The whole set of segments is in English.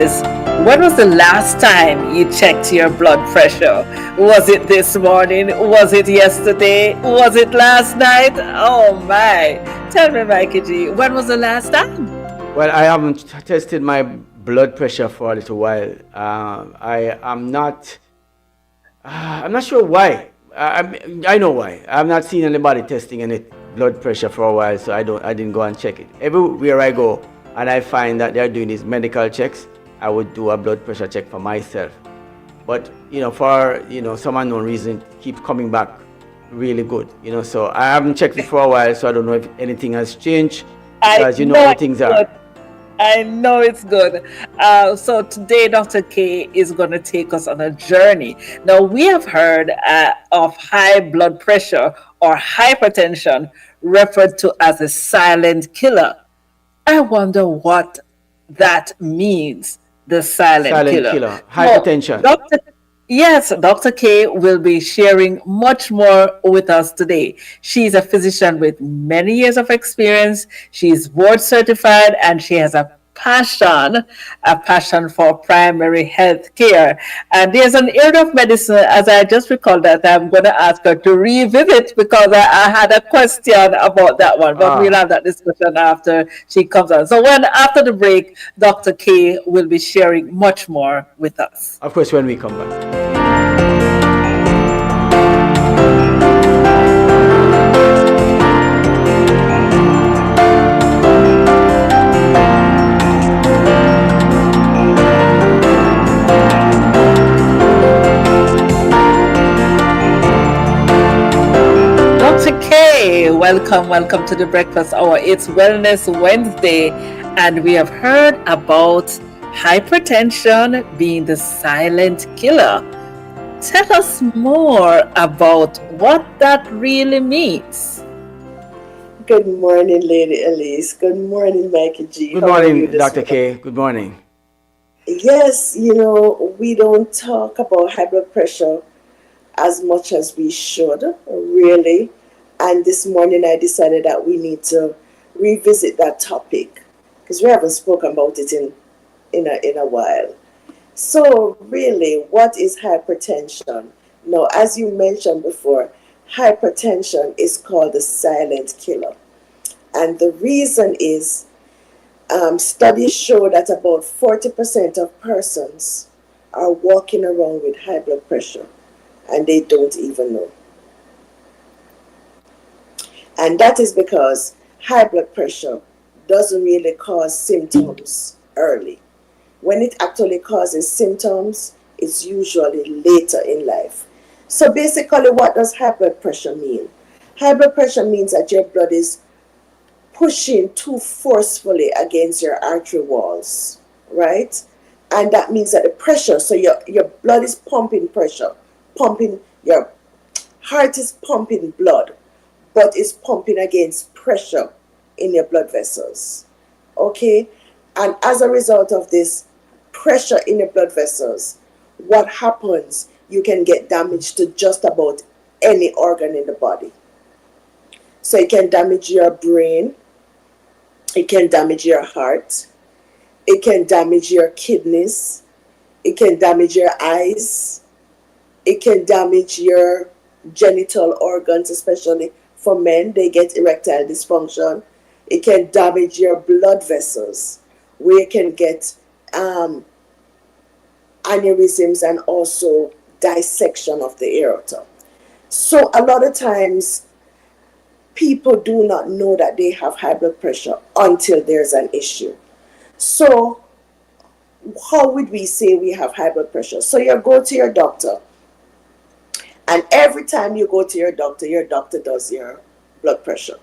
When was the last time you checked your blood pressure? Was it this morning? Was it yesterday? Was it last night? Oh my. Tell me, Mikey G, when was the last time? Well, I haven't tested my blood pressure for a little while. I'm not sure why. I know why. I'm not seeing anybody testing any blood pressure for a while, so I didn't go and check it. Everywhere I go, and I find that they're doing these medical checks, I would do a blood pressure check for myself. But for some unknown reason, it keeps coming back really good. So I haven't checked it for a while, so I don't know if anything has changed I because know how it's things are. good. I know it's good. So today, Dr. K is going to take us on a journey. Now, we have heard of high blood pressure or hypertension, referred to as a silent killer. I wonder what that means, the silent Silent killer. killer, So, hypertension. Dr. K will be sharing much more with us today. She's a physician with many years of experience. She's board certified and she has a passion for primary health care. And there's an area of medicine, as I just recalled, that I'm going to ask her to revisit because I had a question about that one, but we'll Ah, have that discussion after she comes on. So after the break, Dr. K will be sharing much more with us. of course, when we come back. Dr. K, welcome to the Breakfast Hour. It's Wellness Wednesday, and we have heard about hypertension being the silent killer. Tell us more about what that really means. Good morning, Lady Elise. Good morning, Mikey G. Good How are you morning, this Dr. morning? K. Good morning. Yes, we don't talk about high blood pressure as much as we should, really. And this morning I decided that we need to revisit that topic because we haven't spoken about it in a while. So, really, what is hypertension? Now, as you mentioned before, hypertension is called the silent killer. And the reason is studies show that about 40% of persons are walking around with high blood pressure and they don't even know. And that is because high blood pressure doesn't really cause symptoms early. When it actually causes symptoms, it's usually later in life. So basically, what does high blood pressure mean? High blood pressure means that your blood is pushing too forcefully against your artery walls, right? And that means that the pressure, so your blood is pumping pressure, your heart is pumping blood, but it's pumping against pressure in your blood vessels, okay? And as a result of this pressure in your blood vessels, what happens? You can get damage to just about any organ in the body. So it can damage your brain, it can damage your heart, it can damage your kidneys, it can damage your eyes, it can damage your genital organs, especially for men, they get erectile dysfunction. It can damage your blood vessels, where you can get um, aneurysms and also dissection of the aorta. So a lot of times people do not know that they have high blood pressure until there's an issue. So how would we say we have high blood pressure? So you go to your doctor, and every time you go to your doctor does your blood pressure.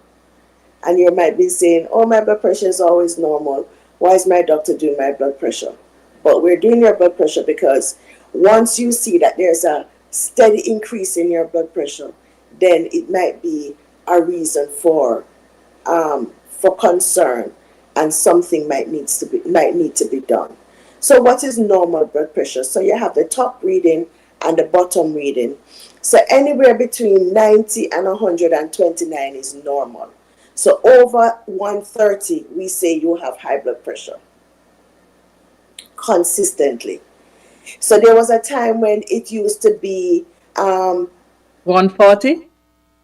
And you might be saying, oh, my blood pressure is always normal. Why is my doctor doing my blood pressure? But we're doing your blood pressure because once you see that there's a steady increase in your blood pressure, then it might be a reason for concern, and something might need to be done. So what is normal blood pressure? So you have the top reading and the bottom reading. So anywhere between 90 and 129 is normal. So over 130, we say you have high blood pressure. consistently. So there was a time when it used to be 140?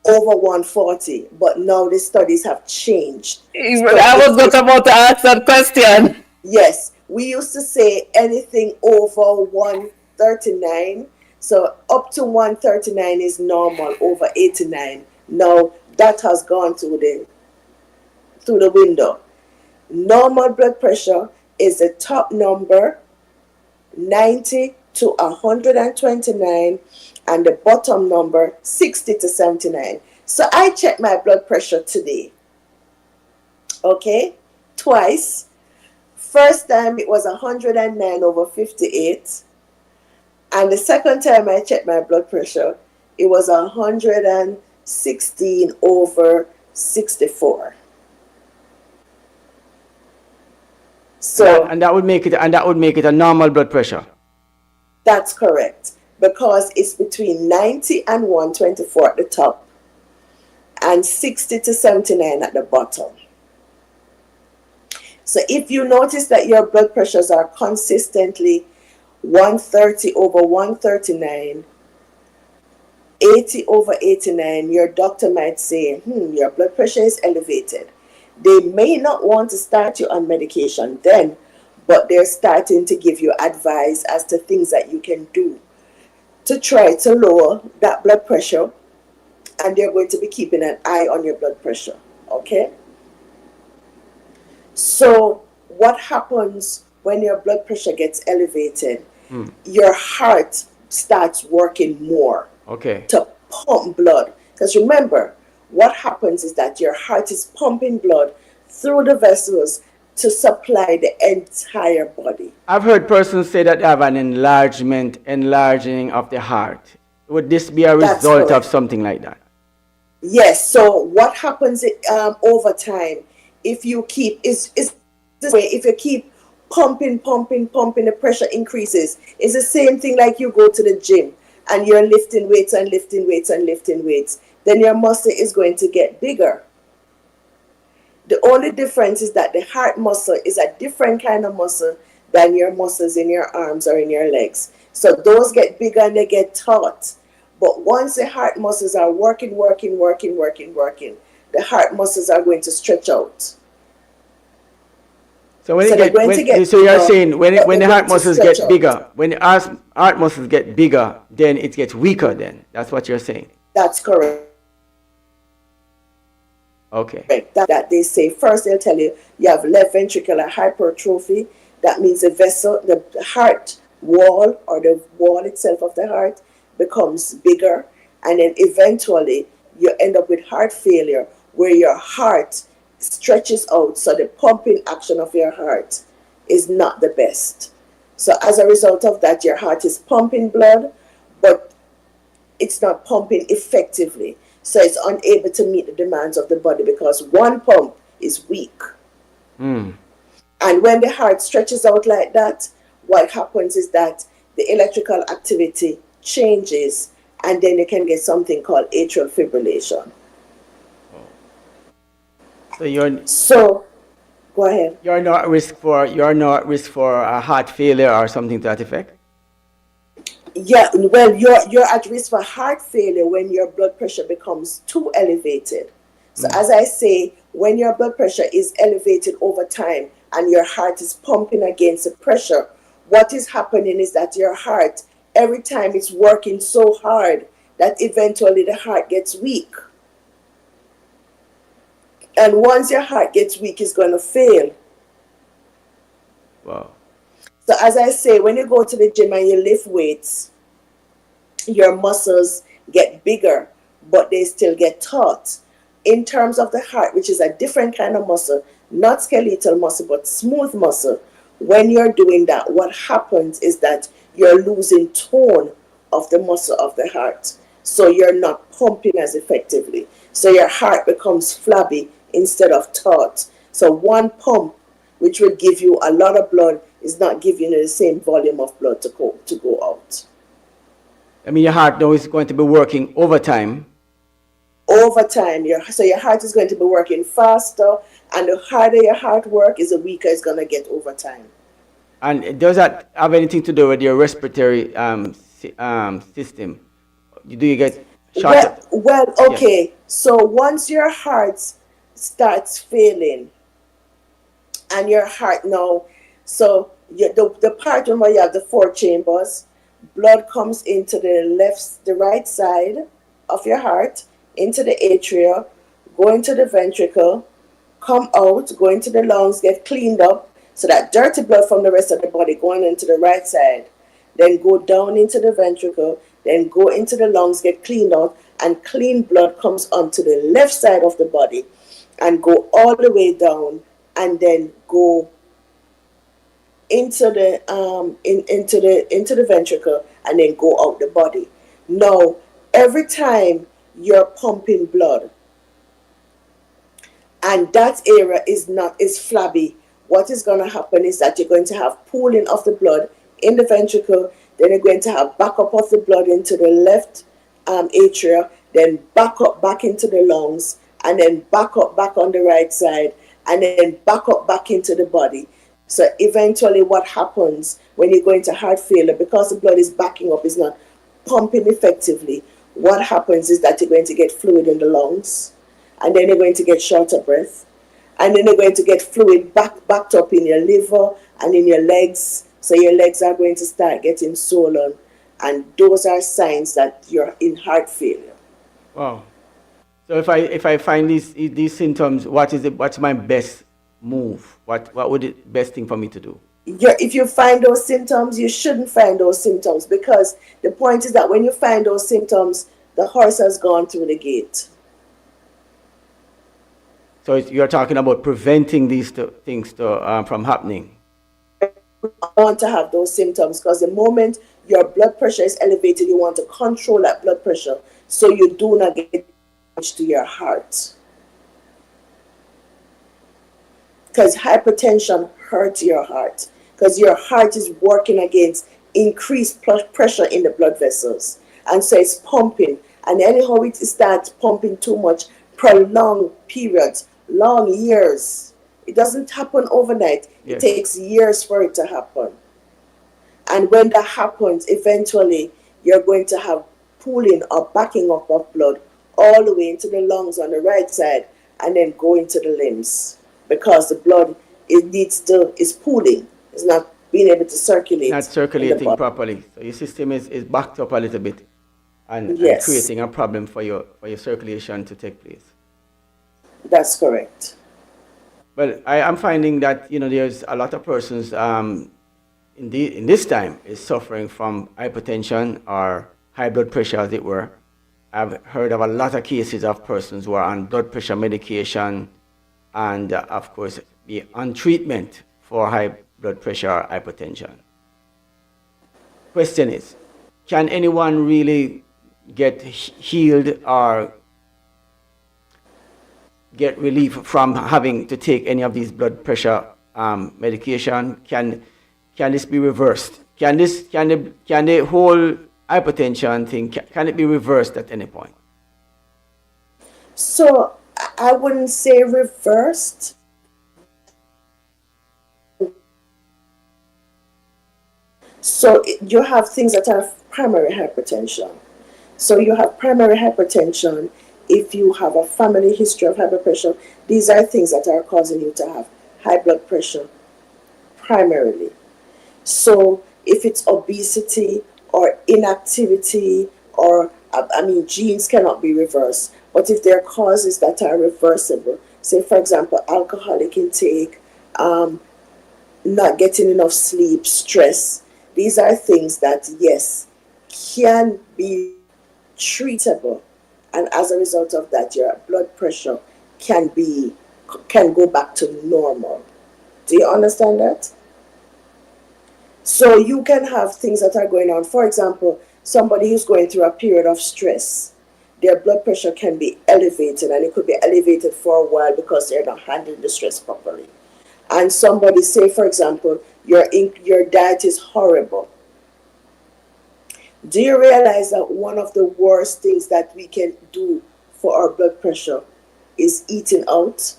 over 140, but now the studies have changed. So I was it's just about to ask that question. yes, we used to say anything over 139. So up to 139 is normal, over 89. Now that has gone through the window. Normal blood pressure is the top number, 90 to 129, and the bottom number, 60 to 79. So I checked my blood pressure today, okay, twice. First time it was 109 over 58, and the second time I checked my blood pressure, it was 116 over 64. So And that would make it a normal blood pressure. that's correct, because it's between 90 and 124 at the top and 60 to 79 at the bottom. So if you notice that your blood pressures are consistently 130 over 139, 80 over 89, your doctor might say, your blood pressure is elevated. They may not want to start you on medication then, but they're starting to give you advice as to things that you can do to try to lower that blood pressure, and they're going to be keeping an eye on your blood pressure, okay? So what happens when your blood pressure gets elevated? Your heart starts working more Okay. to pump blood. Because remember, what happens is that your heart is pumping blood through the vessels to supply the entire body. I've heard persons say that they have an enlarging of the heart. Would this be a That's result of correct. something like that? Yes. So what happens over time, if you keep is this way, if you keep pumping, the pressure increases. It's the same thing like you go to the gym and you're lifting weights and lifting weights and lifting weights. Then your muscle is going to get bigger. The only difference is that the heart muscle is a different kind of muscle than your muscles in your arms or in your legs. So those get bigger and they get taut. But once the heart muscles are working, the heart muscles are going to stretch out. So when So it they're get, going to get so you're bigger, saying when but when the they're heart going to muscles stretch get out. bigger, when the heart muscles get bigger, then it gets weaker. Then that's what you're saying. That's correct. Okay. That they say first they'll tell you you have left ventricular hypertrophy. That means the vessel, the heart wall or the wall itself of the heart becomes bigger, and then eventually you end up with heart failure where your heart stretches out, so the pumping action of your heart is not the best. So as a result of that, your heart is pumping blood, but it's not pumping effectively. So it's unable to meet the demands of the body because one pump is weak. And when the heart stretches out like that, what happens is that the electrical activity changes, and then you can get something called atrial fibrillation. So Go ahead. you're not at risk for a heart failure or something to that effect. Yeah, well, you're at risk for heart failure when your blood pressure becomes too elevated. So as I say, when your blood pressure is elevated over time and your heart is pumping against the pressure, what is happening is that your heart, every time it's working so hard that eventually the heart gets weak. And once your heart gets weak, it's going to fail. Wow. So as I say, when you go to the gym and you lift weights, your muscles get bigger, but they still get taut. In terms of the heart, which is a different kind of muscle, not skeletal muscle, but smooth muscle, when you're doing that, what happens is that you're losing tone of the muscle of the heart. So you're not pumping as effectively. So your heart becomes flabby instead of taut. So one pump, which would give you a lot of blood, is not giving you the same volume of blood to go out. I mean, your heart now is going to be working overtime. Over time, your heart is going to be working faster, and the harder your heart work is, the weaker it's going to get over time. And does that have anything to do with your respiratory system? Do you get short? Yes. Okay. So once your heart starts failing, and your heart now, so the part where you have the four chambers, blood comes into the right side of your heart, into the atria, go into the ventricle, come out, go into the lungs, get cleaned up, so that dirty blood from the rest of the body going into the right side, then go down into the ventricle, then go into the lungs, get cleaned out, and clean blood comes onto the left side of the body and go all the way down, and then go into the ventricle, and then go out the body. Now, every time you're pumping blood and that area is flabby, what is going to happen is that you're going to have pooling of the blood in the ventricle, then you're going to have backup of the blood into the left atria, then back up back into the lungs, and then back up back on the right side, and then back up back into the body. So eventually what happens when you go into heart failure, because the blood is backing up, is not pumping effectively, what happens is that you're going to get fluid in the lungs, and then you're going to get short of breath, and then you're going to get fluid backed up in your liver and in your legs. So your legs are going to start getting swollen, and those are signs that you're in heart failure. Wow. So if I find these symptoms, what's my best move? What would the best thing for me to do? If you find those symptoms, you shouldn't find those symptoms, because the point is that when you find those symptoms, the horse has gone through the gate. So you're talking about preventing these things from happening. Want to have those symptoms, because the moment your blood pressure is elevated, you want to control that blood pressure so you do not get damage to your heart. Because hypertension hurts your heart, because your heart is working against increased pressure in the blood vessels, and so it's pumping, and anyhow it starts pumping too much, prolonged periods, long years. It doesn't happen overnight. Yes. It takes years for it to happen. And when that happens, eventually you're going to have pooling or backing up of blood all the way into the lungs on the right side, and then go into the limbs, because the blood is pooling. It's not being able to circulate. Not circulating properly. So your system is backed up a little bit, and creating a problem for your circulation to take place. That's correct. Well, I'm finding that there's a lot of persons in this time is suffering from hypertension or high blood pressure, as it were. I've heard of a lot of cases of persons who are on blood pressure medication, and of course be on treatment for high blood pressure or hypertension. Question is, can anyone really get healed or get relief from having to take any of these blood pressure medication? Can this be reversed? Can the whole hypertension thing, can it be reversed at any point? So I wouldn't say reversed. So you have things that are primary hypertension. So you have primary hypertension. If you have a family history of high blood pressure, these are things that are causing you to have high blood pressure primarily. So if it's obesity or inactivity, or genes cannot be reversed, but if there are causes that are reversible, say for example alcoholic intake, not getting enough sleep, stress, these are things that yes can be treatable, and as a result of that your blood pressure can go back to normal. Do you understand that? So you can have things that are going on. For example, somebody who's going through a period of stress, their blood pressure can be elevated, and it could be elevated for a while because they're not handling the stress properly. And somebody, say for example, your diet is horrible. Do you realize that one of the worst things that we can do for our blood pressure is eating out?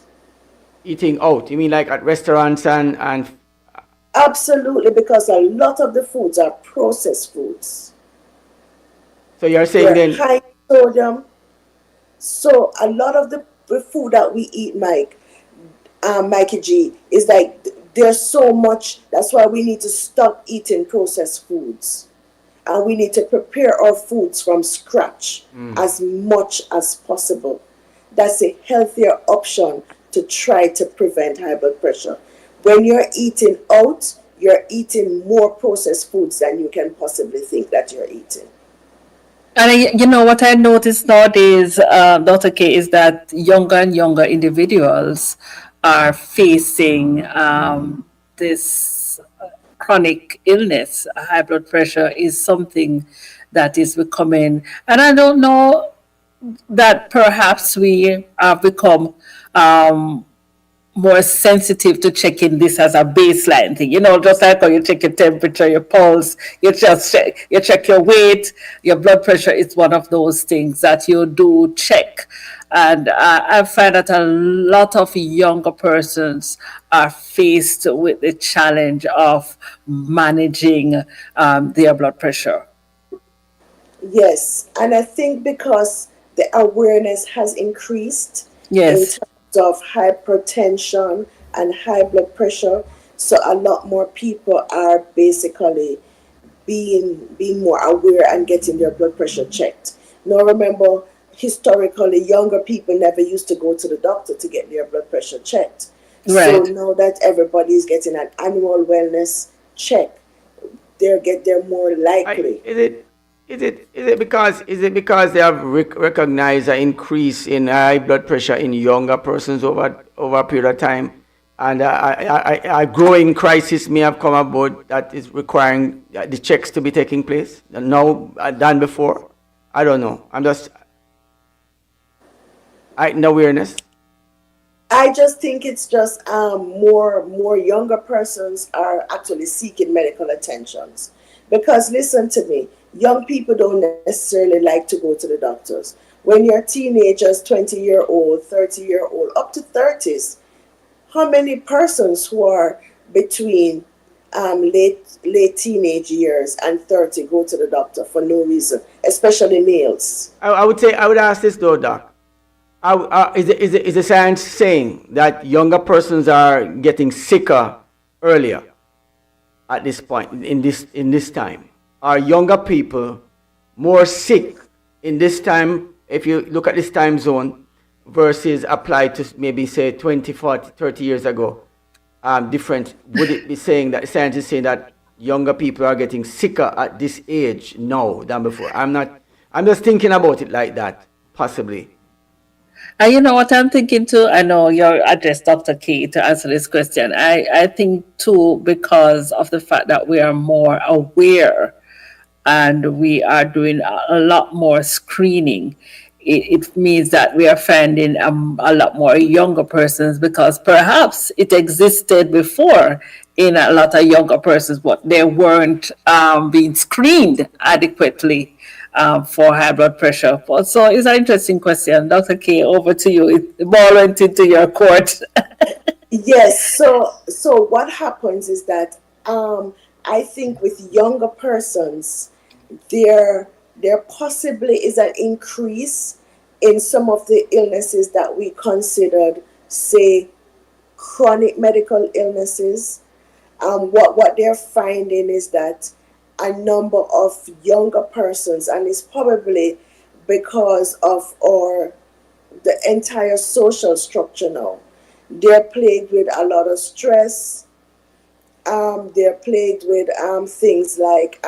Eating out? You mean like at restaurants and Absolutely, because a lot of the foods are processed foods. So you're saying They're then, high in sodium. So a lot of the food that we eat, Mikey G, is like there's so much. That's why we need to stop eating processed foods, and we need to prepare our foods from scratch as much as possible. That's a healthier option to try to prevent high blood pressure. When you're eating out, you're eating more processed foods than you can possibly think that you're eating. And what I noticed nowadays, Dr. K, is that younger and younger individuals are facing this chronic illness. High blood pressure is something that is becoming, and I don't know that perhaps we have become more sensitive to checking this as a baseline thing. Just like how you check your temperature, your pulse, you check your weight, your blood pressure is one of those things that you do check. And I find that a lot of younger persons are faced with the challenge of managing their blood pressure. Yes, and I think because the awareness has increased in Yes, terms of hypertension and high blood pressure, so a lot more people are basically being more aware and getting their blood pressure checked. Now remember, historically, younger people never used to go to the doctor to get their blood pressure checked. So right. now that everybody is getting an annual wellness check, they're more I, likely. is it is it because they have recognized an increase in high blood pressure in younger persons over a period of time, and a growing crisis may have come about that is requiring the checks to be taking place now than before. I don't know. I'm just in awareness. I just think it's just more younger persons are actually seeking medical attentions. Because listen to me, young people don't necessarily like to go to the doctors. When you're teenagers, 20-year-old, 30-year-old, up to 30s, how many persons who are between late teenage years and 30 go to the doctor for no reason, especially males? I would say I would ask this though, Doc. Is the science saying that younger persons are getting sicker earlier at this point in this time? Are younger people more sick in this time if you look at this time zone versus applied to maybe say 20, 40, 30 years ago? Different. Would it be saying that science is saying that younger people are getting sicker at this age now than before? I'm not. I'm just thinking about it like that, possibly. And you know what I'm thinking too? I know your address, Dr. K, to answer this question. I think too, because of the fact that we are more aware and we are doing a lot more screening, it means that we are finding a lot more younger persons because perhaps it existed before in a lot of younger persons, but they weren't being screened adequately for high blood pressure. So it's an interesting question. Dr. K, over to you. The ball went into your court. Yes, so what happens is that I think with younger persons, there there possibly is an increase in some of the illnesses that we considered, say, chronic medical illnesses. What they're finding is that a number of younger persons, and it's probably because of our the entire social structure now, they're plagued with a lot of stress. They're plagued with things like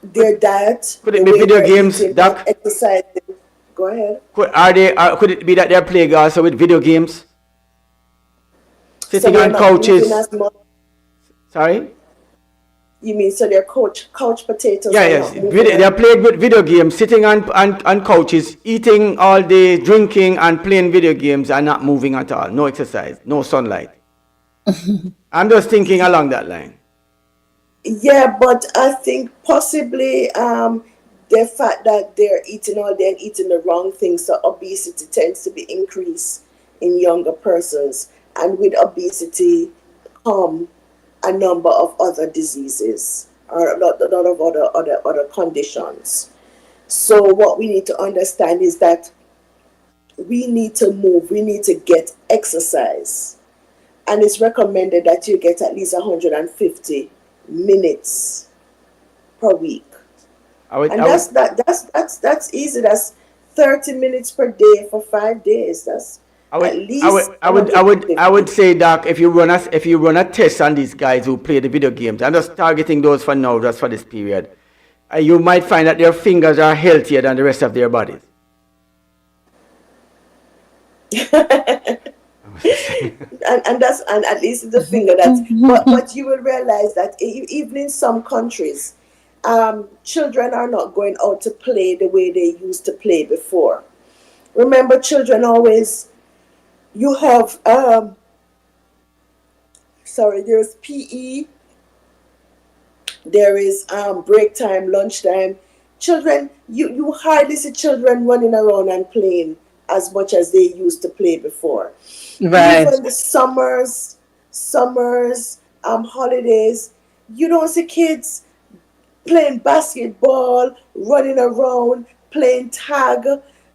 their Could diet, could the it be way video they're games, eating, not Doc? exercising. Go ahead. Could it be that they're plagued also with video games, So sitting they're on not moving couches? as much. Sorry. You mean so they're couch potatoes Yeah, and yes. not moving They're as playing with video games, sitting on couches, eating all day, drinking and playing video games and not moving at all. No exercise, no sunlight. I'm just thinking along that line. Yeah, but I think possibly the fact that they're eating all day and eating the wrong things, so obesity tends to be increased in younger persons. And with obesity overcome a number of other diseases or a lot of other conditions. So what we need to understand is that we need to move, we need to get exercise. And it's recommended that you get at least 150 minutes per week. And I would, that's easy. That's 30 minutes per day for 5 days. That's I at would, I would, least I would, I would, I would 150. say, Doc, if you run a test on these guys who play the video games, I'm just targeting those for now, just for this period. You might find that their fingers are healthier than the rest of their bodies. And at least the finger that's but you will realize that even in some countries, children are not going out to play the way they used to play before. Remember, children always, you have sorry, there's PE, there is break time, lunchtime. Children, you hardly see children running around and playing as much as they used to play before. Right. Even the summers, holidays, you don't see kids playing basketball, running around, playing tag,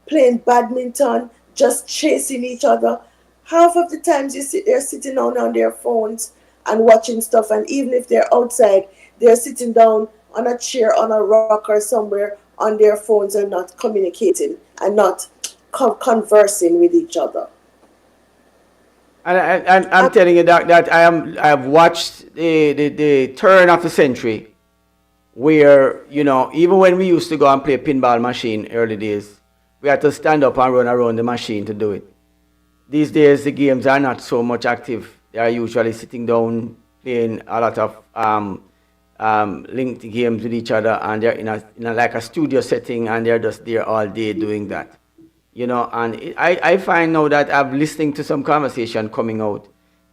playing badminton, just chasing each other. Half of the times you sit there sitting down on their phones and watching stuff, and even if they're outside, they're sitting down on a chair, on a rock, or somewhere on their phones and not communicating and not conversing with each other. And I'm telling you that I've watched the turn of the century where, even when we used to go and play pinball machine early days, we had to stand up and run around the machine to do it. These days, the games are not so much active. They are usually sitting down, playing a lot of linked games with each other, and they're in a like a studio setting, and they're just there all day doing that. And I find now that I'm listening to some conversation coming out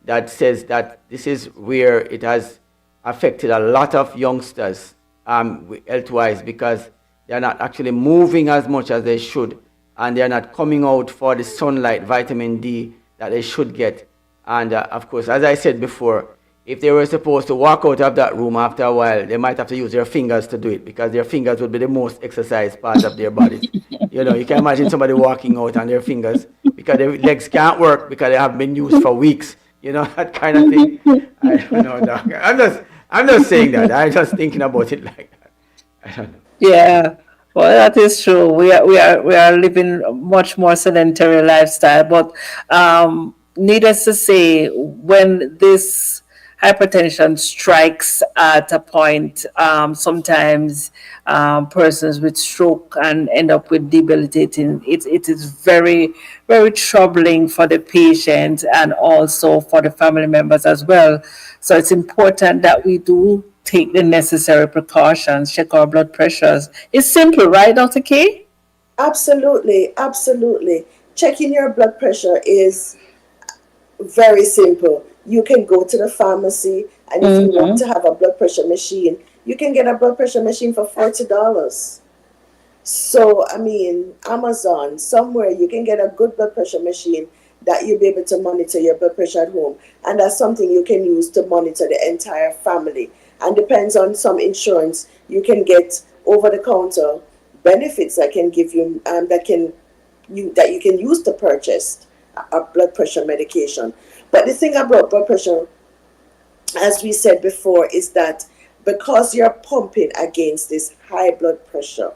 that says that this is where it has affected a lot of youngsters health-wise, because they're not actually moving as much as they should, and they're not coming out for the sunlight, vitamin D that they should get. And of course, as I said before, if they were supposed to walk out of that room after a while, they might have to use their fingers to do it, because their fingers would be the most exercised part of their bodies. You can imagine somebody walking out on their fingers because their legs can't work because they haven't been used for weeks. That kind of thing. I don't know, Doc. I'm just saying that. I'm just thinking about it like that. I don't know. Yeah, well, that is true. We are living a much more sedentary lifestyle. But needless to say, when this hypertension strikes at a point, sometimes persons with stroke and end up with debilitating. It is very, very troubling for the patient and also for the family members as well. So it's important that we do take the necessary precautions, check our blood pressures. It's simple, right, Dr. K? Absolutely, absolutely. Checking your blood pressure is very simple. You can go to the pharmacy, and if you want Mm-hmm. to have a blood pressure machine, you can get a blood pressure machine for $40. So, I mean, Amazon, somewhere you can get a good blood pressure machine that you'll be able to monitor your blood pressure at home. And that's something you can use to monitor the entire family. And depends on some insurance, you can get over the counter benefits that can give you that you can use to purchase a blood pressure medication. But the thing about blood pressure, as we said before, is that because you're pumping against this high blood pressure,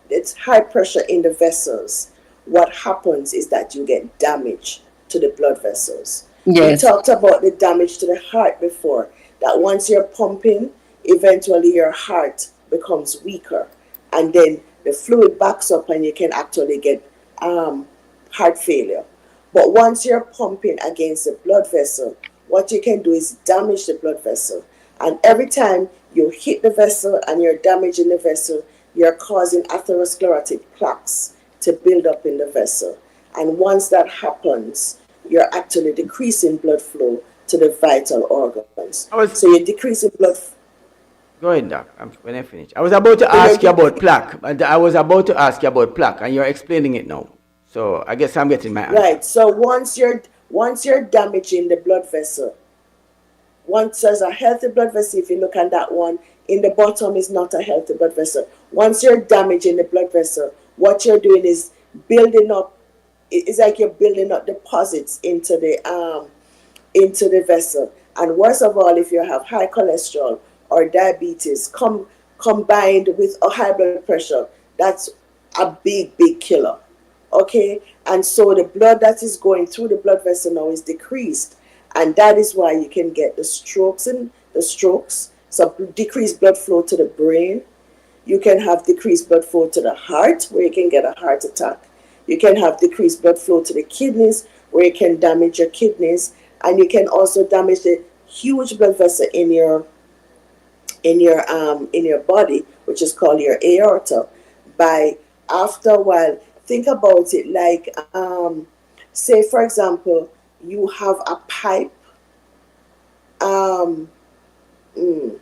it's high pressure in the vessels, what happens is that you get damage to the blood vessels. We Yes. talked about the damage to the heart before, that once you're pumping, eventually your heart becomes weaker, and then the fluid backs up and you can actually get heart failure. But once you're pumping against the blood vessel, what you can do is damage the blood vessel. And every time you hit the vessel and you're damaging the vessel, you're causing atherosclerotic plaques to build up in the vessel. And once that happens, you're actually decreasing blood flow to the vital organs. I was So you're decreasing blood. Go ahead, Doc. When I finish, I was about to So you're ask you about dec- plaque, but I was about to ask you about plaque, and you're explaining it now. So I guess I'm getting my answer. right. So once you're damaging the blood vessel, Once there's a healthy blood vessel, if you look at that one, in the bottom is not a healthy blood vessel. Once you're damaging the blood vessel, what you're doing is building up. It's like you're building up deposits into the vessel. And worst of all, if you have high cholesterol or diabetes combined with a high blood pressure, that's a big killer. Okay, and so the blood that is going through the blood vessel now is decreased, and that is why you can get the strokes. So decreased blood flow to the brain. You can have decreased blood flow to the heart, where you can get a heart attack. You can have decreased blood flow to the kidneys, where you can damage your kidneys, and you can also damage the huge blood vessel in your body, which is called your aorta. By after a while, think about it like say for example, you have a pipe. Um, mm,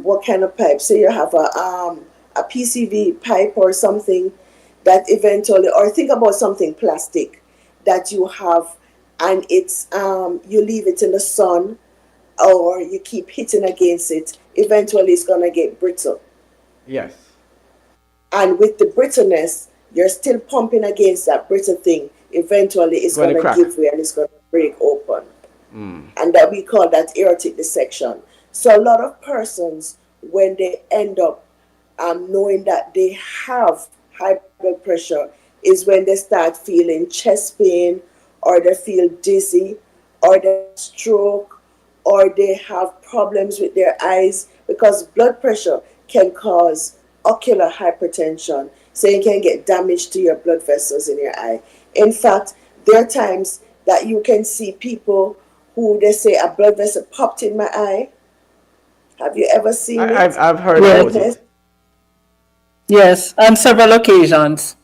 what kind of pipe? Say you have a PCV pipe or something that eventually, or think about something plastic that you have, and it's you leave it in the sun or you keep hitting against it. Eventually, it's gonna get brittle, Yes. and with the brittleness, you're still pumping against that brittle thing. Eventually, It's it's going to gonna crack. give way and it's gonna break open, Mm. and that we call that aortic dissection. So a lot of persons, when they end up knowing that they have high blood pressure, is when they start feeling chest pain, or they feel dizzy, or they have stroke, or they have problems with their eyes, because blood pressure can cause ocular hypertension. So you can get damage to your blood vessels in your eye. In fact, there are times that you can see people who they say a blood vessel popped in my eye. Have you ever seen I've it? I've heard Yes, about Witness? it. yes, on several occasions.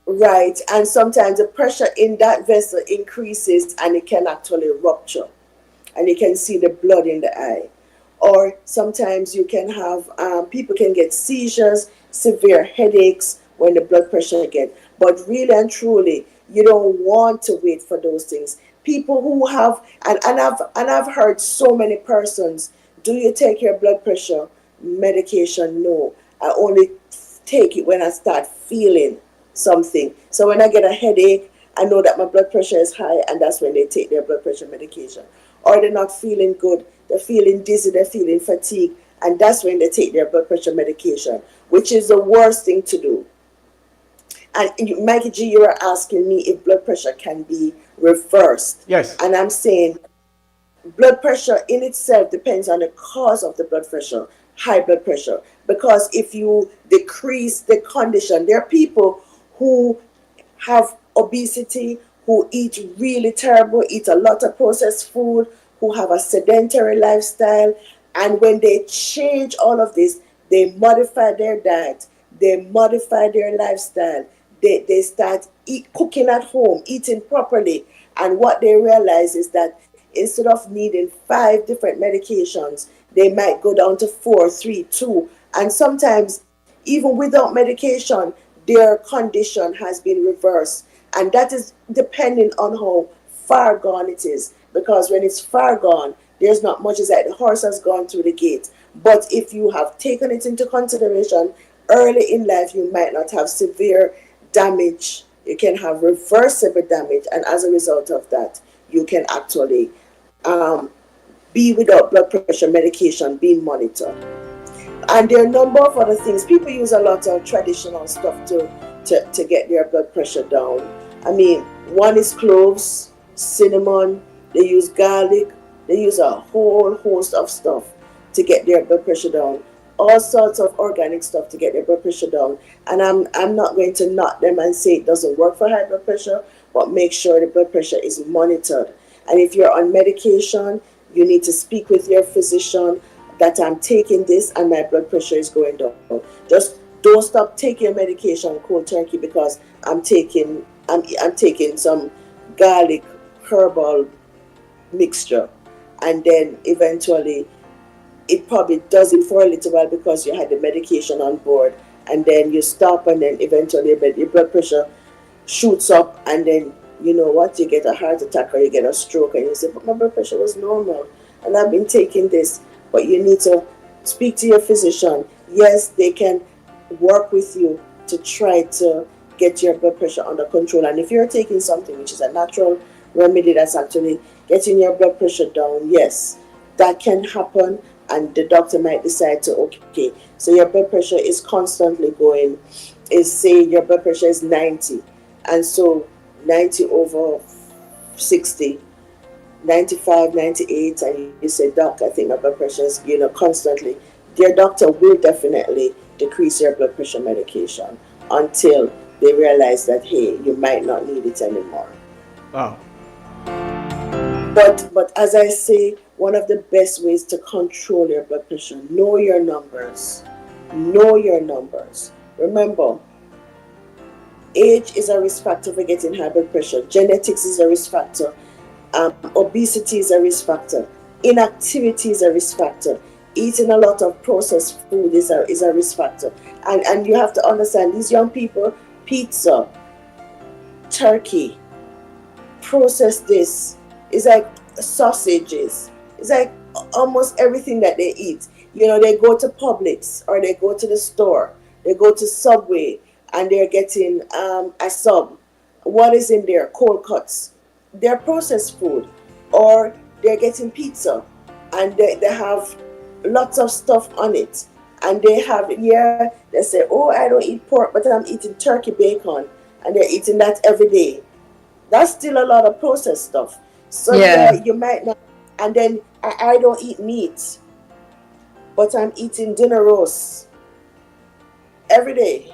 Right. And sometimes the pressure in that vessel increases and it can actually rupture. And you can see the blood in the eye. Or sometimes you can have people can get seizures, severe headaches when the blood pressure again. But really and truly, you don't want to wait for those things. People who have and I've heard so many persons, do you take your blood pressure medication? No. I only take it when I start feeling something. So when I get a headache, I know that my blood pressure is high, and that's when they take their blood pressure medication. Or they're not feeling good, they're feeling dizzy, they're feeling fatigued, and that's when they take their blood pressure medication, which is the worst thing to do. And Mikey G, you were asking me if blood pressure can be reversed. Yes. And I'm saying blood pressure in itself depends on the cause of the blood pressure, high blood pressure. Because if you decrease the condition, there are people who have obesity, who eat really terrible, eat a lot of processed food, who have a sedentary lifestyle. And when they change all of this, they modify their diet, they modify their lifestyle, they start cooking at home, eating properly. And what they realize is that instead of needing 5 different medications, they might go down to four, three, two. And sometimes, even without medication, their condition has been reversed. And that is depending on how far gone it is. Because when it's far gone, there's not much. It's like the horse has gone through the gate. But if you have taken it into consideration early in life, you might not have severe damage. You can have reversible damage. And as a result of that, you can actually um, be without blood pressure medication being monitored. And there are a number of other things. People use a lot of traditional stuff to get their blood pressure down. I mean, one is cloves, cinnamon, they use garlic, they use a whole host of stuff to get their blood pressure down. All sorts of organic stuff to get their blood pressure down. And I'm not going to knock them and say it doesn't work for high blood pressure, but make sure the blood pressure is monitored. And if you're on medication, you need to speak with your physician that I'm taking this and my blood pressure is going down. Just don't stop taking your medication cold turkey because I'm taking some garlic herbal mixture, and then eventually it probably does it for a little while because you had the medication on board, and then you stop, and then eventually your blood pressure shoots up, and then you know what, you get a heart attack or you get a stroke, and you say, but my blood pressure was normal. and I've been taking this. But you need to speak to your physician. Yes, they can work with you to try to get your blood pressure under control. And if you're taking something which is a natural remedy that's actually getting your blood pressure down, yes, that can happen. And the doctor might decide to, okay, so your blood pressure is constantly going, is say your blood pressure is 90, and so 90 over 60, 95, 98, and you say, doc, I think my blood pressure is, constantly, your doctor will definitely decrease your blood pressure medication until they realize that, hey, you might not need it anymore. Wow. But as I say, one of the best ways to control your blood pressure, know your numbers. Know your numbers. Remember, age is a risk factor for getting high blood pressure. Genetics is a risk factor. Obesity is a risk factor. Inactivity is a risk factor. Eating a lot of processed food is a risk factor. And you have to understand, these young people, pizza, turkey, processed this, it's like sausages. It's like almost everything that they eat. They go to Publix or they go to the store. They go to Subway and they're getting a sub. What is in there? Cold cuts. They're processed food. Or they're getting pizza and they have lots of stuff on it. And they have, they say, oh, I don't eat pork, but I'm eating turkey bacon. And they're eating that every day. That's still a lot of processed stuff. So Yeah. you might not. And then I don't eat meat, but I'm eating dinner roast every day.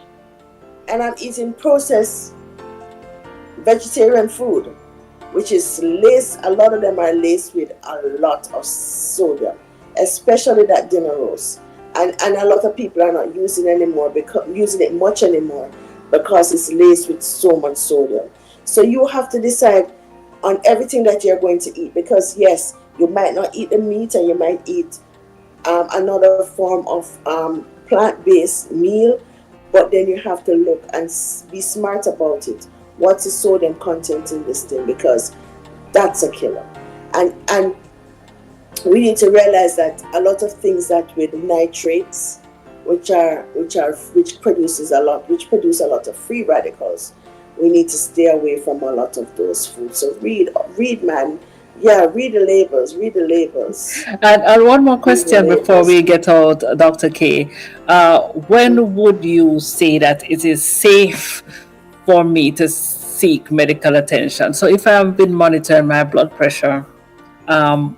And I'm eating processed vegetarian food, which is laced, a lot of them are laced with a lot of sodium, especially that dinner roast. And a lot of people are not using it much anymore because it's laced with so much sodium. So you have to decide on everything that you're going to eat, because yes, you might not eat the meat and you might eat another form of plant-based meal, but then you have to look and be smart about it. What's the sodium content in this thing? Because that's a killer. And we need to realize that a lot of things that with nitrates, which produce a lot of free radicals, we need to stay away from a lot of those foods. So read, man. Yeah, read the labels. And one more Read the question before labels. we get out, Dr. K. When would you say that it is safe for me to seek medical attention? So if I've been monitoring my blood pressure, um,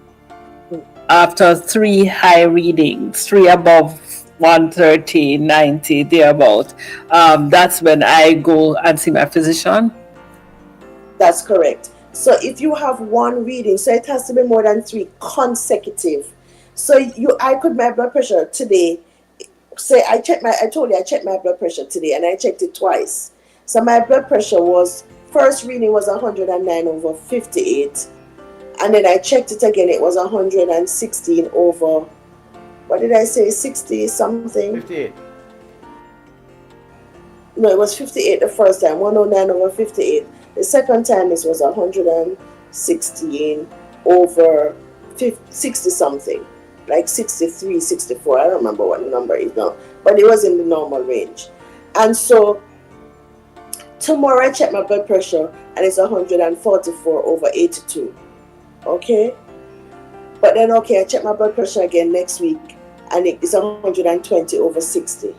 after three high readings, three above 130, 90, thereabout, that's when I go and see my physician. That's correct. So if you have one reading, so it has to be more than 3 consecutive. So I could my blood pressure today. Say I told you I checked my blood pressure today, and I checked it twice. So my blood pressure first reading was 109 over 58, and then I checked it again. It was 116 over, what did I say, 60 something? 58. No, it was 58 the first time, 109 over 58. The second time it was 116 over 60 something, like 63, 64. I don't remember what the number is now, but it was in the normal range. And so tomorrow I check my blood pressure and it's 144 over 82. Okay? But then, okay, I check my blood pressure again next week and it's 120 over 60.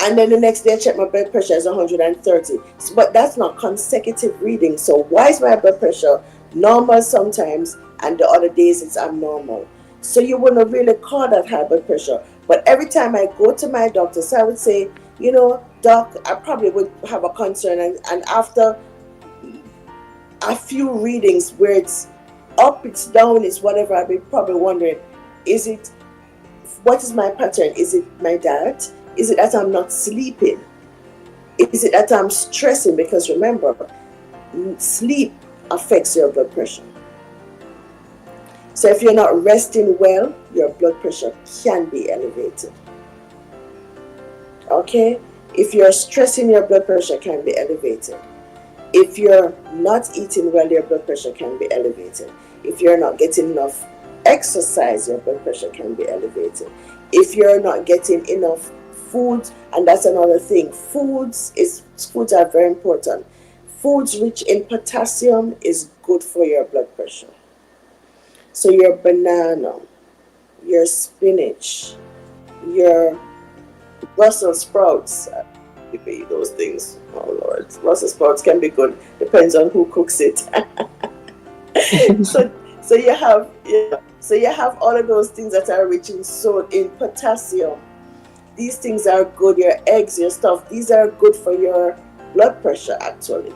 And then the next day I check my blood pressure is 130. But that's not consecutive reading. So why is my blood pressure normal sometimes and the other days it's abnormal? So you wouldn't really call that high blood pressure. But every time I go to my doctor, so I would say, doc, I probably would have a concern. And after a few readings where it's up, it's down, it's whatever, I'd be probably wondering, what is my pattern? Is it my diet? Is it that I'm not sleeping? Is it that I'm stressing? Because remember, sleep affects your blood pressure. So if you're not resting well, your blood pressure can be elevated. Okay? If you're stressing, your blood pressure can be elevated. If you're not eating well, your blood pressure can be elevated. If you're not getting enough exercise, your blood pressure can be elevated. If you're not getting enough food, and that's another thing, foods are very important. Foods rich in potassium is good for your blood pressure. So your banana, your spinach, your Brussels sprouts, those things. Oh Lord, Brussels sprouts can be good. Depends on who cooks it. so so you have so you have all of those things that are rich in potassium. These things are good. Your eggs, your stuff. These are good for your blood pressure actually.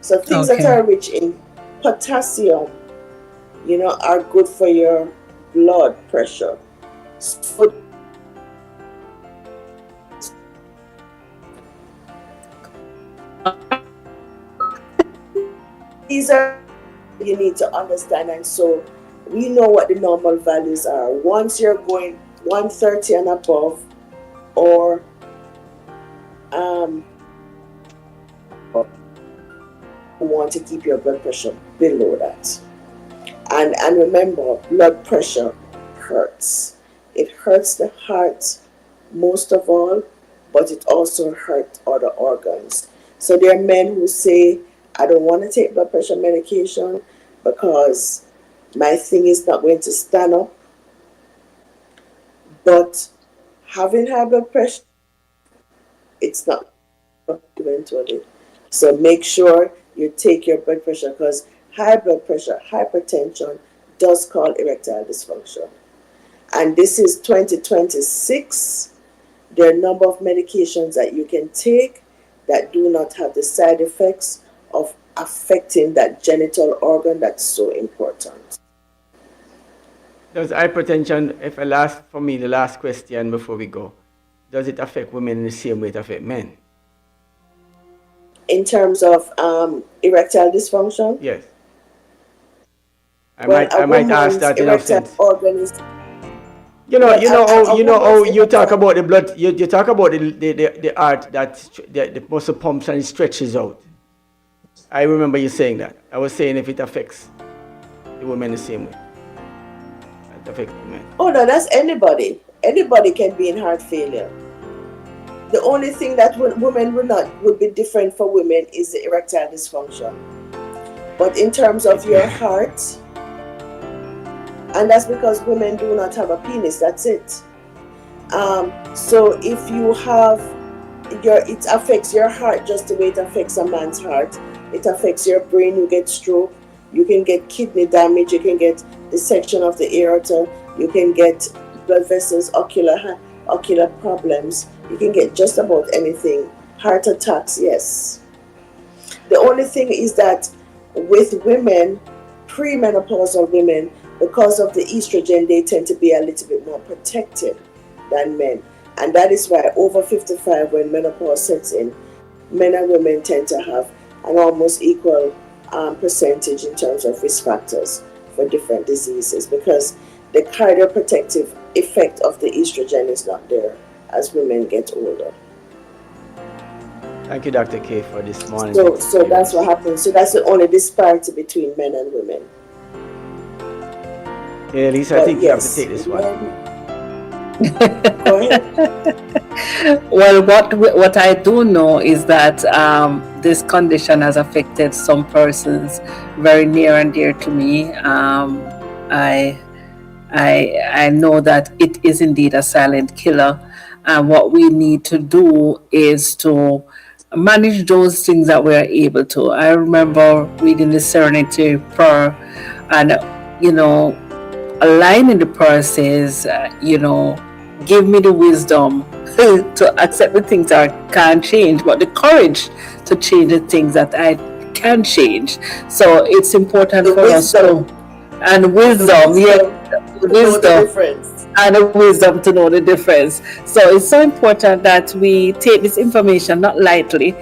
So things that Okay. are rich in potassium, are good for your blood pressure. So these are you need to understand, and so we know what the normal values are. Once you're going 130 and above, or um, you want to keep your blood pressure below that. And remember, blood pressure hurts. It hurts the heart most of all, but it also hurts other organs. So there are men who say, I don't want to take blood pressure medication because my thing is not going to stand up. But having high blood pressure, it's not eventually. So make sure you take your blood pressure, because high blood pressure, hypertension, does cause erectile dysfunction. And this is 2026. There are a number of medications that you can take that do not have the side effects of affecting that genital organ that's so important. Does hypertension, if I last, for me, the last question before we go, does it affect women in the same way it affects men? In terms of erectile dysfunction, Yes. I well, might a I might ask woman's that enough erectile sense. organ is, You know, well, you know how a you know how woman's you talk erectile, about the blood. You talk about the art that the muscle pumps and it stretches out. I remember you saying that. I was saying if it affects the women the same way. It affects the men. oh no, that's anybody. Anybody can be in heart failure. The only thing that women would be different for women is the erectile dysfunction. But in terms of your heart, and that's because women do not have a penis. That's it. So if you have it affects your heart just the way it affects a man's heart. It affects your brain. You get stroke. You can get kidney damage. You can get dissection of the aorta. You can get blood vessels, ocular problems. You can get just about anything. Heart attacks, yes. The only thing is that with women, premenopausal women, because of the estrogen, they tend to be a little bit more protected than men. And that is why over 55, when menopause sets in, men and women tend to have an almost equal percentage in terms of risk factors for different diseases, because the cardioprotective effect of the estrogen is not there as women get older. Thank you, Dr. K, for this morning. So that's what happens. So that's the only disparity between men and women. Yeah, Lisa, I But think you have to yes, take this one. go ahead. Well, what I do know is that this condition has affected some persons very near and dear to me. I I know that it is indeed a silent killer, and what we need to do is to manage those things that we are able to. I remember reading the Serenity Prayer, and you know, a line in the prayer says, give me the wisdom to accept the things that I can't change, but the courage to change the things that I can change. So it's important The for us to, wisdom, and the wisdom, yes, wisdom to know the wisdom, difference. and the wisdom to know the difference. So it's so important that we take this information not lightly,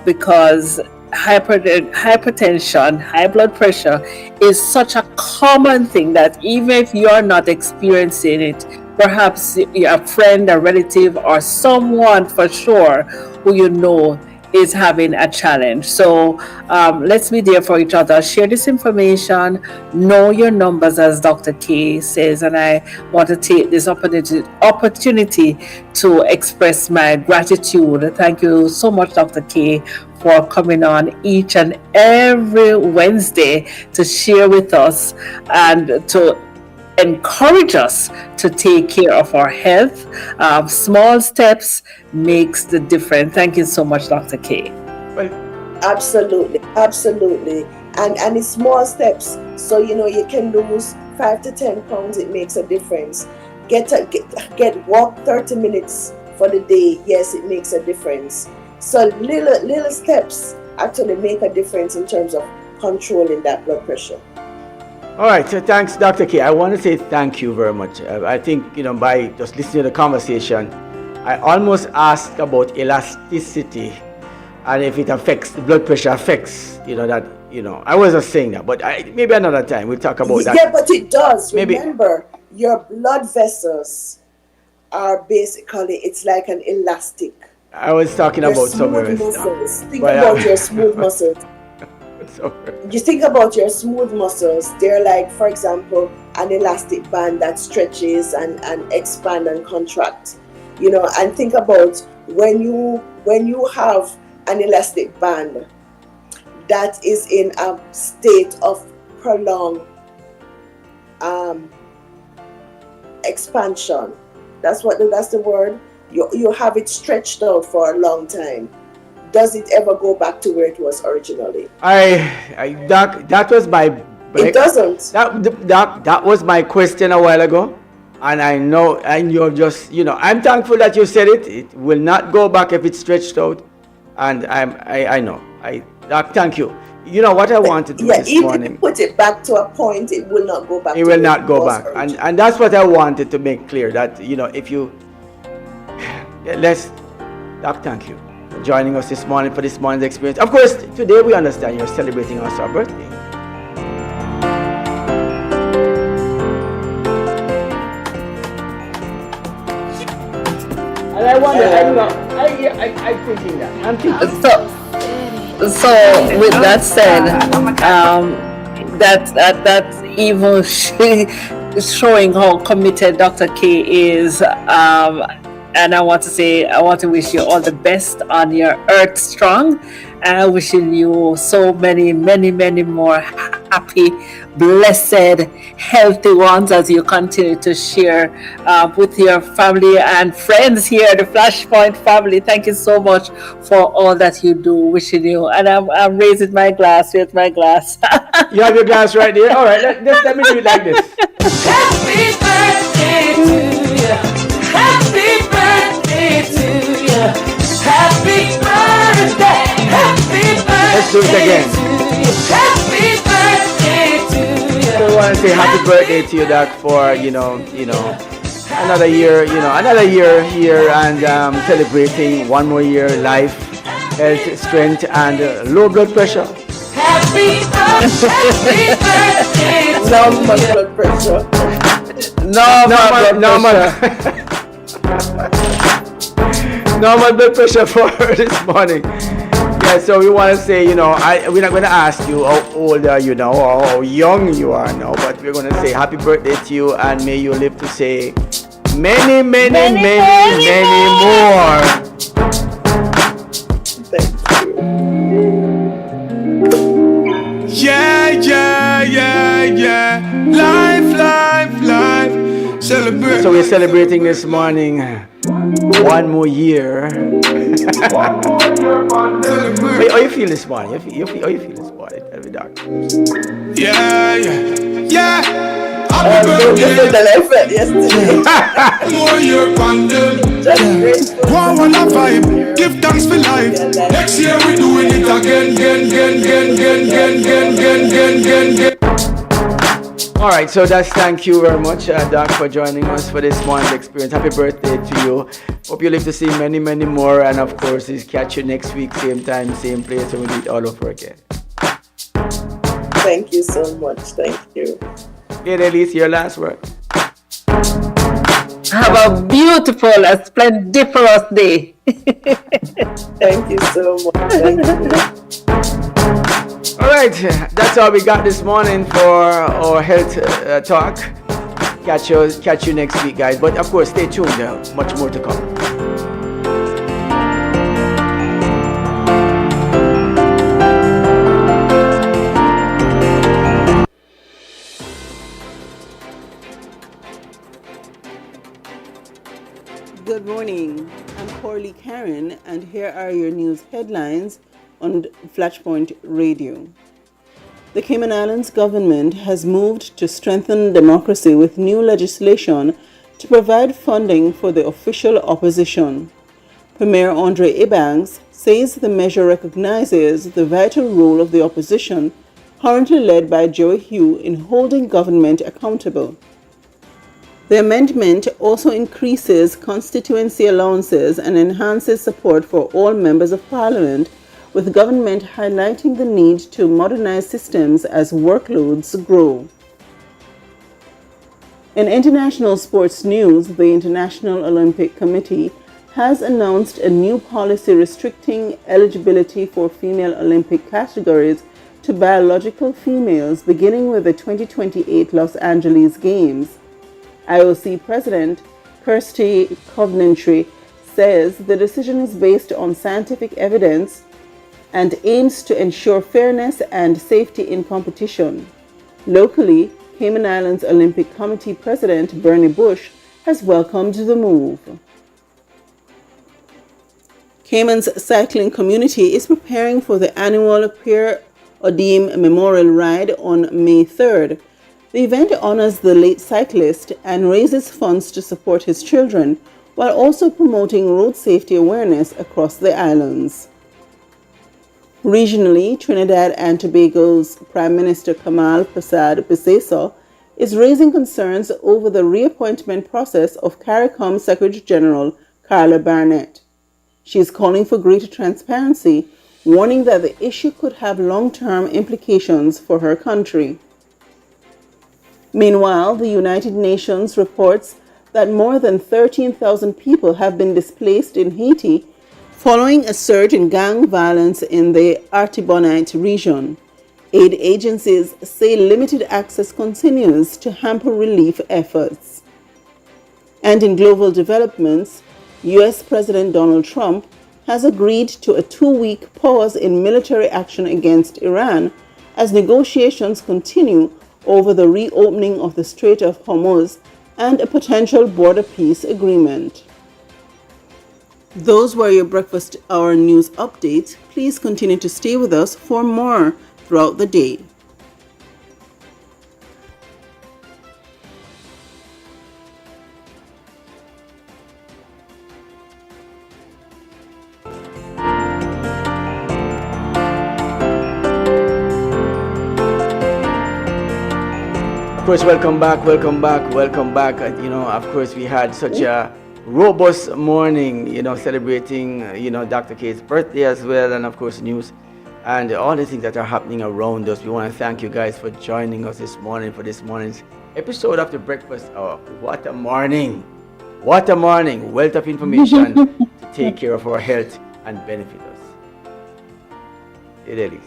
because hypertension, high blood pressure, is such a common thing that even if you're not experiencing it, perhaps a friend, a relative, or someone for sure who you know is having a challenge. So let's be there for each other. Share this information. Know your numbers, as Dr. K says. And I want to take this opportunity to express my gratitude. Thank you so much, Dr. K, for coming on each and every Wednesday to share with us and to encourage us to take care of our health. Small steps makes the difference. Thank you so much, Dr. K. Well, Absolutely, absolutely. And it's small steps. So you can lose 5 to 10 pounds. It makes a difference. Get walk 30 minutes for the day. Yes, it makes a difference. So little steps actually make a difference in terms of controlling that blood pressure. all right, so thanks, Dr. K. I want to say thank you very much. I think, by just listening to the conversation, I almost asked about elasticity and if it affects, the blood pressure affects, I wasn't saying that, but maybe another time we'll talk about that. Yeah, but it does. Maybe. Remember, your blood vessels are basically, it's like an elastic. I was talking Your about somewhere smooth else. muscles. Think But, about your smooth muscles. You think about your smooth muscles, they're like, for example, an elastic band that stretches and expand and contract. And think about when you have an elastic band that is in a state of prolonged expansion. That's the word. You have it stretched out for a long time. Does it ever go back to where it was originally? That was my. It doesn't. That was my question a while ago, and I know, and you're just, I'm thankful that you said it. It will not go back if it's stretched out, and I know. Doc, thank you. You know what I want to do this even morning? if you put it back to a point, it will not go back. It will not go back, and that's what I wanted to make clear. That if you Doc, thank you for joining us this morning for this morning's experience. Of course, today we understand you're celebrating also our birthday. And I wonder, I'm thinking that. I'm thinking. So with that said, that's even showing how committed Dr. K is. And I want to wish you all the best on your Earth Strong, and wishing you so many, many, many more happy, blessed, healthy ones as you continue to share with your family and friends here, the Flashpoint family. Thank you so much for all that you do. Wishing you, and I'm raising my glass with my glass. You have your glass right there. All right, let me do it like this. Happy birthday to you. Happy birthday to you. Happy birthday. Happy birthday. Let's do it again. To you. Happy birthday to you. So I want to say happy birthday to you, Doc, for another year, here and celebrating one more year, life, health, strength, and low blood pressure. Happy birthday. Normal blood pressure. Normal blood pressure for this morning. Yeah, so we want to say, we're not going to ask you how old are you now or how young you are now, but we're going to say happy birthday to you, and may you live to say many, many, many, many more. Thank you. Yeah. Life. Celebrate. So we're celebrating this morning one more year. How you feel this morning? How you feel this morning? Tell me, Doc. Yeah. This is the effort yesterday. More year pandemic. Just grateful. One vibe. Give thanks for life. Next year we doing it again. All right, so that's thank you very much, Doc, for joining us for this morning's experience. Happy birthday to you. Hope you live to see many, many more. And of course, catch you next week, same time, same place, and we'll do it all over again. Thank you so much. Thank you. Okay, Elise, your last word. Have a beautiful, a splendiferous day. Thank you so much. Thank you. All right, that's all we got this morning for our health talk. Catch you next week, guys. But of course, stay tuned. Much more to come. Good morning. I'm Corley Karen, and here are your news headlines on Flashpoint Radio. The Cayman Islands government has moved to strengthen democracy with new legislation to provide funding for the official opposition. Premier Andre Ebanks says the measure recognizes the vital role of the opposition, currently led by Joe Hugh, in holding government accountable. The amendment also increases constituency allowances and enhances support for all members of parliament, with government highlighting the need to modernize systems as workloads grow. In international sports news, the International Olympic Committee has announced a new policy restricting eligibility for female Olympic categories to biological females beginning with the 2028 Los Angeles Games. IOC President Kirsty Coventry says the decision is based on scientific evidence and aims to ensure fairness and safety in competition. Locally, Cayman Islands Olympic Committee President Bernie Bush has welcomed the move. Cayman's cycling community is preparing for the annual Pierre Odim Memorial Ride on May 3rd. The event honors the late cyclist and raises funds to support his children, while also promoting road safety awareness across the islands. Regionally, Trinidad and Tobago's Prime Minister Kamal Prasad Biseso is raising concerns over the reappointment process of CARICOM Secretary General Carla Barnett. She is calling for greater transparency, warning that the issue could have long-term implications for her country. Meanwhile, the United Nations reports that more than 13,000 people have been displaced in Haiti following a surge in gang violence in the Artibonite region. Aid agencies say limited access continues to hamper relief efforts. And in global developments, U.S. President Donald Trump has agreed to a 2-week pause in military action against Iran as negotiations continue over the reopening of the Strait of Hormuz and a potential border peace agreement. Those were your breakfast hour news updates. Please continue to stay with us for more throughout the day. Of course, welcome back. Of course, we had such a robust morning, celebrating, Dr. K's birthday as well, and of course, news and all the things that are happening around us. We want to thank you guys for joining us this morning for this morning's episode of the Breakfast Hour. What a morning! What a morning! Wealth of information to take care of our health and benefit us. It is.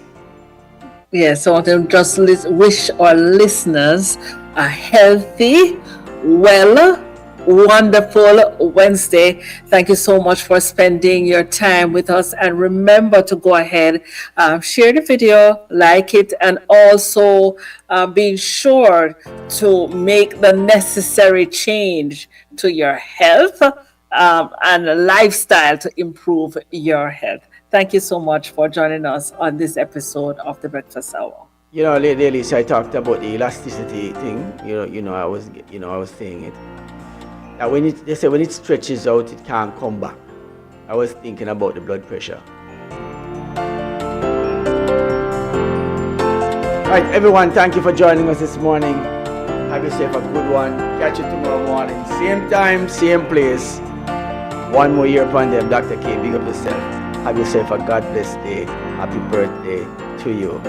Yes, I want to just wish our listeners a healthy, well, wonderful Wednesday. Thank you so much for spending your time with us. And remember to go ahead, share the video, like it, and also be sure to make the necessary change to your health and lifestyle to improve your health. Thank you so much for joining us on this episode of the Breakfast Hour. Lately, I talked about the elasticity thing. I was saying it. Now, they say when it stretches out, it can't come back. I was thinking about the blood pressure. All right, everyone, thank you for joining us this morning. Have yourself a good one. Catch you tomorrow morning, same time, same place. One more year upon them. Dr. K, big up yourself. Have yourself a God bless day. Happy birthday to you.